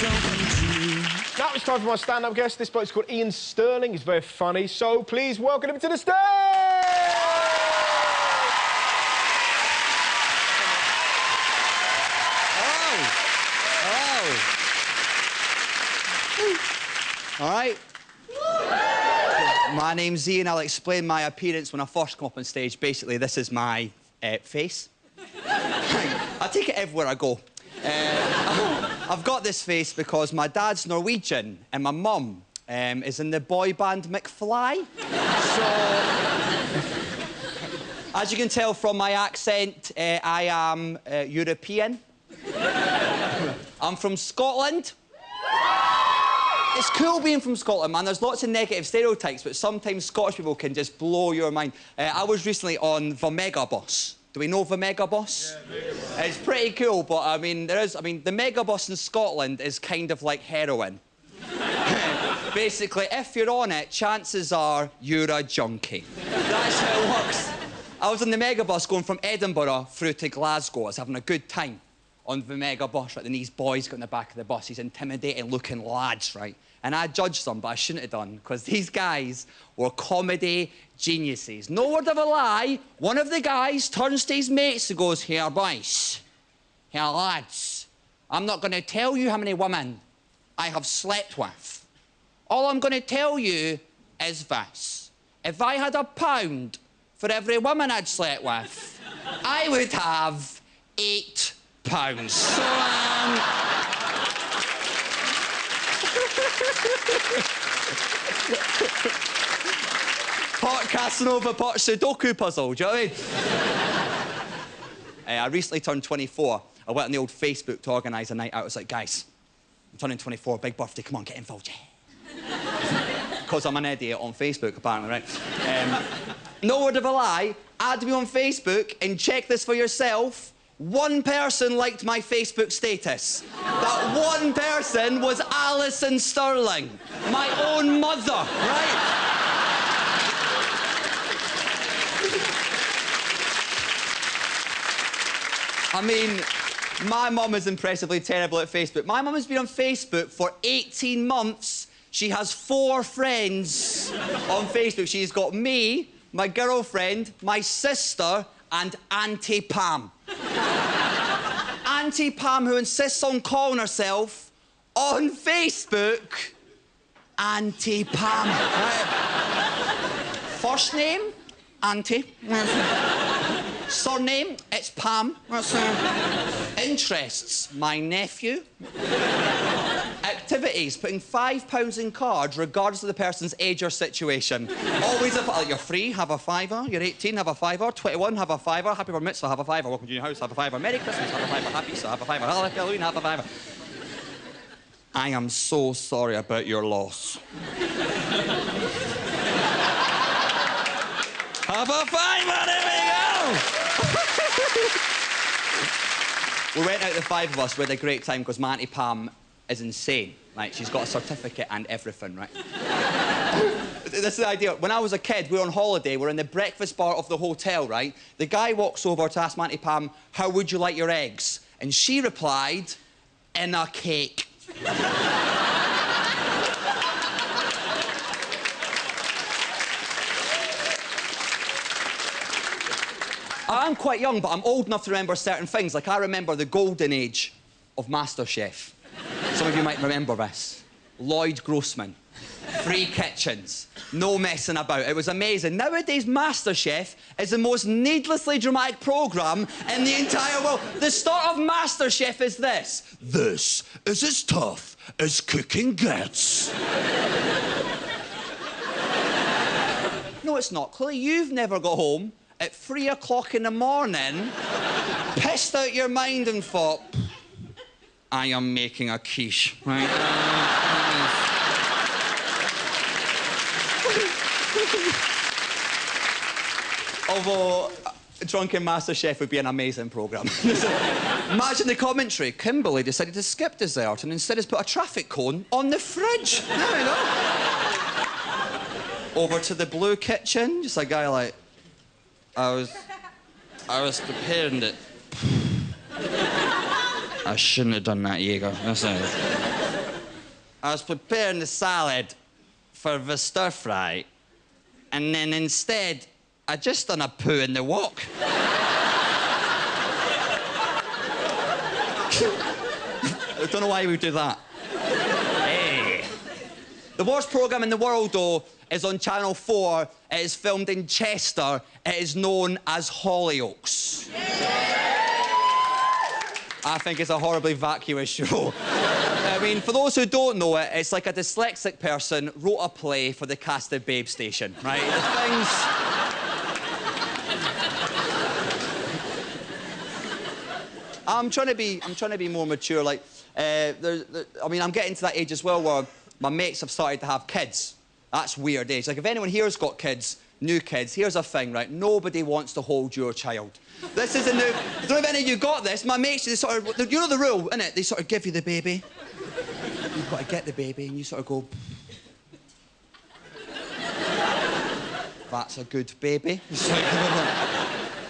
Now it's time for my stand-up guest. This bloke's called Iain Stirling. He's very funny, so please welcome him to the stage! All right. My name's Iain. I'll explain my appearance when I first come up on stage. Basically, this is my face. I take it everywhere I go. I've got this face because my dad's Norwegian and my mum is in the boy band McFly. So, as you can tell from my accent, I am European. I'm from Scotland. It's cool being from Scotland, man. There's lots of negative stereotypes, but sometimes Scottish people can just blow your mind. I was recently on the Megabus. Do we know the Megabus? Yeah, Megabus. It's pretty cool, but I mean, the Megabus in Scotland is kind of like heroin. Basically, if you're on it, chances are you're a junkie. That's how it works. I was on the Megabus going from Edinburgh through to Glasgow. I was having a good time on the Megabus, right? And these boys got in the back of the bus, these intimidating-looking lads, right? And I judged them, but I shouldn't have done, because these guys were comedy geniuses. No word of a lie, one of the guys turns to his mates and goes, "Here, boys, here, lads, I'm not going to tell you how many women I have slept with. All I'm going to tell you is this. If I had £1 for every woman I'd slept with, I would have £8. So, Pot Casanova, pot Sudoku puzzle, do you know what I mean? I recently turned 24. I went on the old Facebook to organise a night out. I was like, guys, I'm turning 24, big birthday, come on, get involved, yeah. Because I'm an idiot on Facebook, apparently, right? No word of a lie, add me on Facebook and check this for yourself. One person liked my Facebook status. That one person was Iain Stirling, my own mother, right? I mean, my mum is impressively terrible at Facebook. My mum has been on Facebook for 18 months. She has 4 friends on Facebook. She's got me, my girlfriend, my sister, and Auntie Pam. Auntie Pam, who insists on calling herself, on Facebook, Auntie Pam. Right? First name, Auntie. Surname, it's Pam. Interests, my nephew. Activities, putting £5 in cards regardless of the person's age or situation. Always you're free, have a fiver. You're 18, have a fiver. 21, have a fiver. Happy Bar Mitzvah, have a fiver. Welcome to your house, have a fiver. Merry Christmas, have a fiver. Happy Easter, have a fiver. Halloween, have a fiver. I am so sorry about your loss. Have a fiver, there we go! We went out, the 5 of us, we had a great time because my Auntie Pam is insane. Like, she's got a certificate and everything, right? This is the idea. When I was a kid, we were on holiday, we're in the breakfast bar of the hotel, right? The guy walks over to ask my Auntie Pam, "How would you like your eggs?" And she replied, "In a cake." I'm quite young, but I'm old enough to remember certain things. Like, I remember the golden age of MasterChef. Some of you might remember this. Lloyd Grossman. 3 kitchens. No messing about. It was amazing. Nowadays, MasterChef is the most needlessly dramatic programme in the entire world. The start of MasterChef is this. This is as tough as cooking gets. No, it's not. Clearly, you've never got home at 3 o'clock in the morning, pissed out your mind and thought, I am making a quiche, right? Although, Drunken MasterChef would be an amazing programme. Imagine the commentary. Kimberly decided to skip dessert and instead has put a traffic cone on the fridge. There we go. Over to the blue kitchen, just a guy like, I was preparing it. I shouldn't have done that, Jaeger. That's it. I was preparing the salad for the stir fry, and then instead, I just done a poo in the wok. I don't know why we do that. Hey. The worst programme in the world, though, is on Channel 4. It is filmed in Chester. It is known as Hollyoaks. I think it's a horribly vacuous show. I mean, for those who don't know it, it's like a dyslexic person wrote a play for the cast of Babe Station, right? The things... I'm trying to be more mature. Like, I mean, I'm getting to that age as well where my mates have started to have kids. That's weird age. Like, if anyone here's got kids, new kids, here's a thing, right? Nobody wants to hold your child. This is a new... I don't know if any of you got this. My mates, they sort of... You know the rule, innit? They sort of give you the baby. You've got to get the baby, and you sort of go... That's a good baby.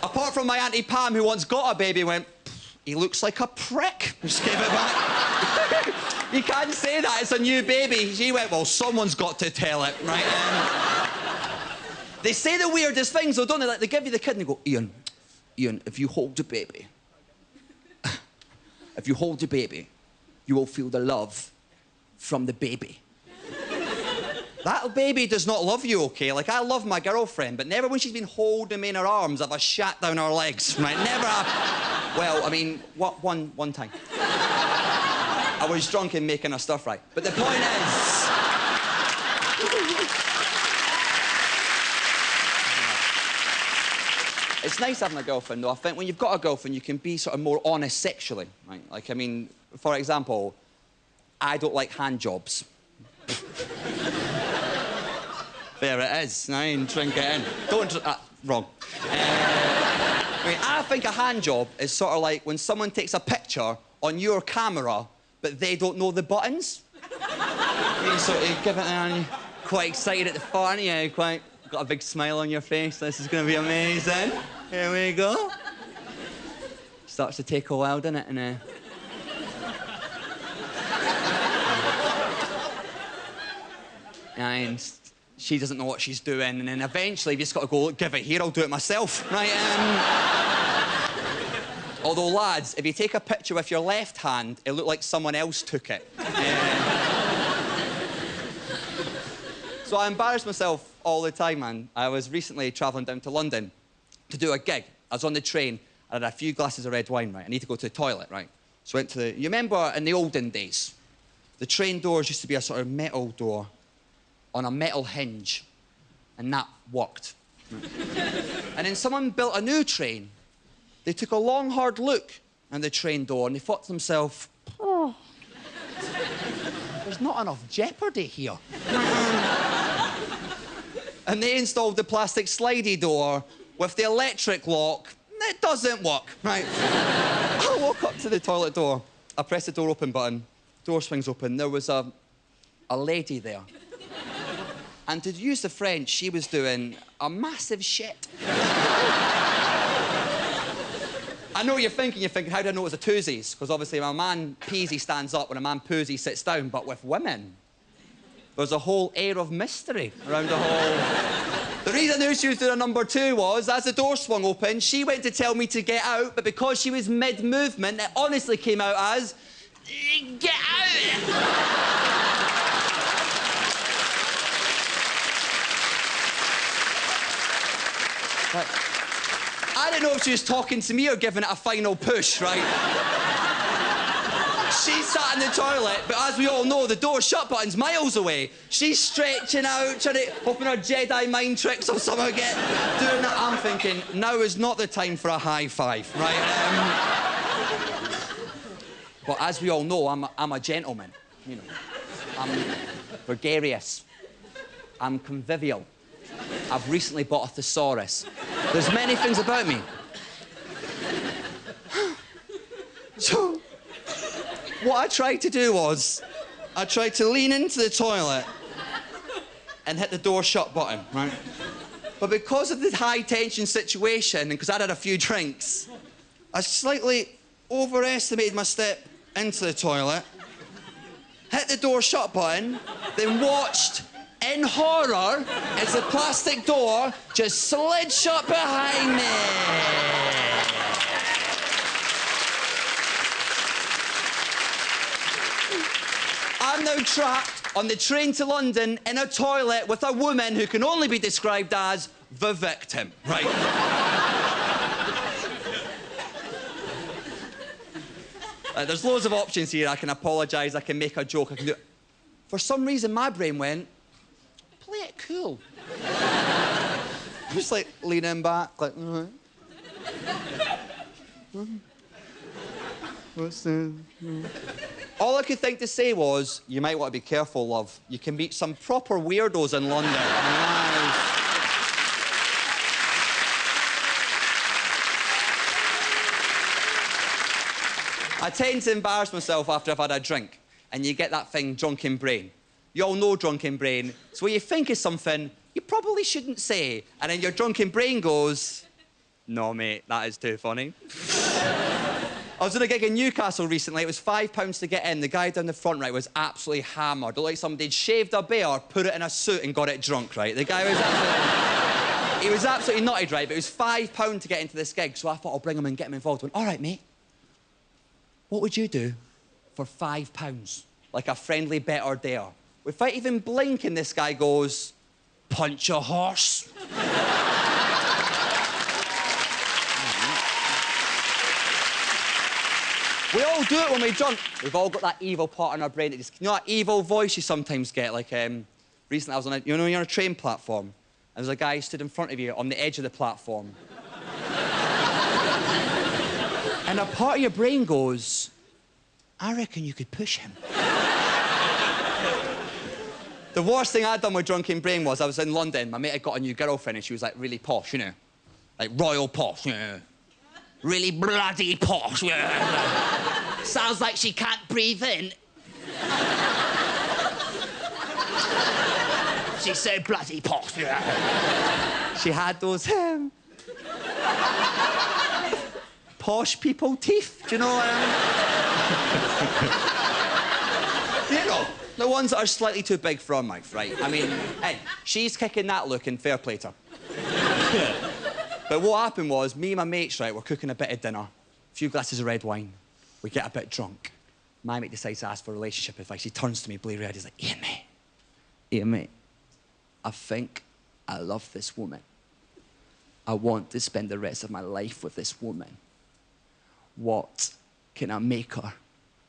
Apart from my Auntie Pam, who once got a baby, went... He looks like a prick. Just gave it back. You can't say that, it's a new baby. She went, well, someone's got to tell it, right? They say the weirdest things, though, don't they? Like, they give you the kid and they go, Iain, if you hold the baby, you will feel the love from the baby. That baby does not love you, OK? Like, I love my girlfriend, but never when she's been holding me in her arms have I shat down her legs, right? Never have... Well, I mean, one time. I was drunk and making her stuff right. But the point is... It's nice having a girlfriend, though. I think when you've got a girlfriend, you can be sort of more honest sexually, right? Like, I mean, for example, I don't like hand jobs. There it is. I ain't drink it in. Don't... wrong. I mean, I think a hand job is sort of like when someone takes a picture on your camera, but they don't know the buttons. You sort of give it and quite excited at the front, yeah, quite... Got a big smile on your face. This is going to be amazing. Here we go. Starts to take a while, doesn't it? And she doesn't know what she's doing, and then eventually you've just got to go, give it here, I'll do it myself, right? Although, lads, if you take a picture with your left hand, it looked like someone else took it. So I embarrass myself all the time, man. I was recently travelling down to London to do a gig. I was on the train, I had a few glasses of red wine, right? I need to go to the toilet, right? So I went to the... You remember in the olden days, the train doors used to be a sort of metal door on a metal hinge, and that worked. And then someone built a new train. They took a long, hard look at the train door, and they thought to themselves, oh, there's not enough jeopardy here. And they installed the plastic slidey door with the electric lock. It doesn't work, right? I walk up to the toilet door. I press the door open button. Door swings open. There was a lady there. And to use the French, she was doing a massive shit. I know what you're thinking. You're thinking, how do I know it was a twosies? Because obviously when a man pees, he stands up. When a man poos, he sits down. But with women, there's a whole air of mystery around the whole... The reason I knew she was doing a number two was, as the door swung open, she went to tell me to get out, but because she was mid-movement, it honestly came out as, get out! Right. I didn't know if she was talking to me or giving it a final push, right? She sat in the toilet, but as we all know, the door shut button's miles away. She's stretching out, trying to open her Jedi mind tricks or something, doing that. I'm thinking, now is not the time for a high five, right? But as we all know, I'm a gentleman, you know. I'm gregarious. I'm convivial. I've recently bought a thesaurus. There's many things about me. So, what I tried to do was, I tried to lean into the toilet and hit the door shut button, right? But because of the high-tension situation, and because I'd had a few drinks, I slightly overestimated my step into the toilet, hit the door shut button, then watched in horror as the plastic door just slid shut behind me. I'm now trapped on the train to London in a toilet with a woman who can only be described as the victim. Right. There's loads of options here. I can apologise, I can make a joke, I can do... For some reason, my brain went, play it cool. Just like leaning back, like... What's this? All I could think to say was, you might want to be careful, love. You can meet some proper weirdos in London. Nice. I tend to embarrass myself after I've had a drink, and you get that thing, drunken brain. You all know drunken brain. So when you think of something you probably shouldn't say, and then your drunken brain goes, no, mate, that is too funny. I was at a gig in Newcastle recently. It was £5 to get in. The guy down the front, right, was absolutely hammered. It looked like somebody had shaved a bear, put it in a suit and got it drunk, right? The guy was absolutely... He was absolutely nutted, right? But it was £5 to get into this gig, so I thought I'll bring him and get him involved. I went, all right, mate, what would you do for £5? Like a friendly bet or dare. Without even blinking, this guy goes, punch a horse. We all do it when we're drunk. We've all got that evil part in our brain that just, you know, that evil voice you sometimes get. Like, recently I was on a, you know, when you're on a train platform, and there's a guy who stood in front of you on the edge of the platform. And a part of your brain goes, I reckon you could push him. The worst thing I'd done with drunken brain was I was in London. My mate had got a new girlfriend and she was like really posh, you know, like royal posh, yeah. Really bloody posh, yeah. Sounds like she can't breathe in. She's so bloody posh, yeah. She had those posh people teeth, do you know what I mean? You know, the ones that are slightly too big for our mouth, right? I mean, hey, she's kicking that look and fair play to her. But what happened was, me and my mates, right, were cooking a bit of dinner, a few glasses of red wine, we get a bit drunk. My mate decides to ask for relationship advice. He turns to me, bleary-eyed, he's like, Iain, mate, I think I love this woman. I want to spend the rest of my life with this woman. What can I make her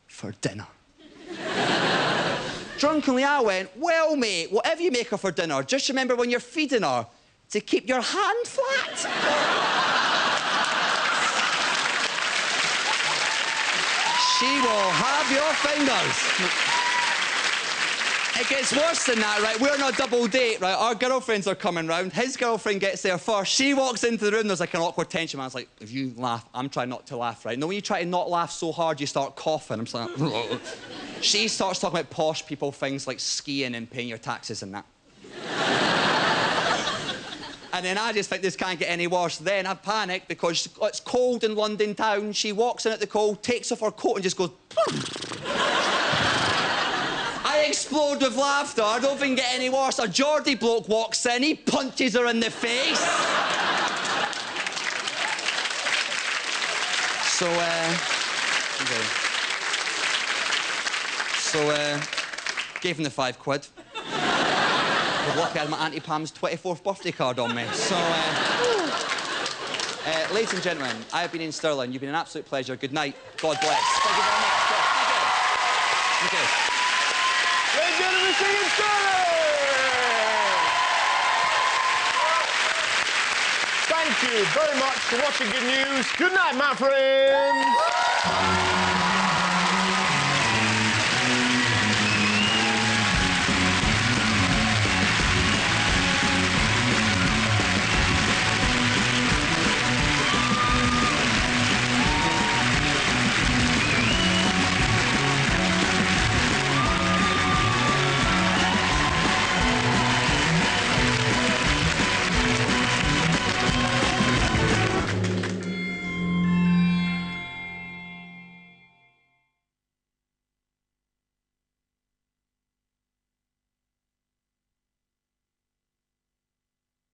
for dinner? Drunkenly, I went, well, mate, whatever you make her for dinner, just remember when you're feeding her to keep your hand flat. She will have your fingers. It gets worse than that, right? We're on a double date, right? Our girlfriends are coming round. His girlfriend gets there first. She walks into the room. There's like an awkward tension. Man's like, if you laugh, I'm trying not to laugh, right? No, when you try to not laugh so hard, you start coughing. I'm just like, She starts talking about posh people, things like skiing and paying your taxes and that. And then I just think this can't get any worse. Then I panic because it's cold in London town. She walks in at the cold, takes off her coat and just goes... I explode with laughter. I don't think it get any worse. A Geordie bloke walks in, he punches her in the face. Gave him the £5. Lucky I had my Auntie Pam's 24th birthday card on me. Ladies and gentlemen, I have been Iain Stirling. You've been an absolute pleasure. Good night. God bless. Thank you very much. Thank you. Ladies and gentlemen, Iain Stirling! Thank you very much for watching Good News. Good night, my friends.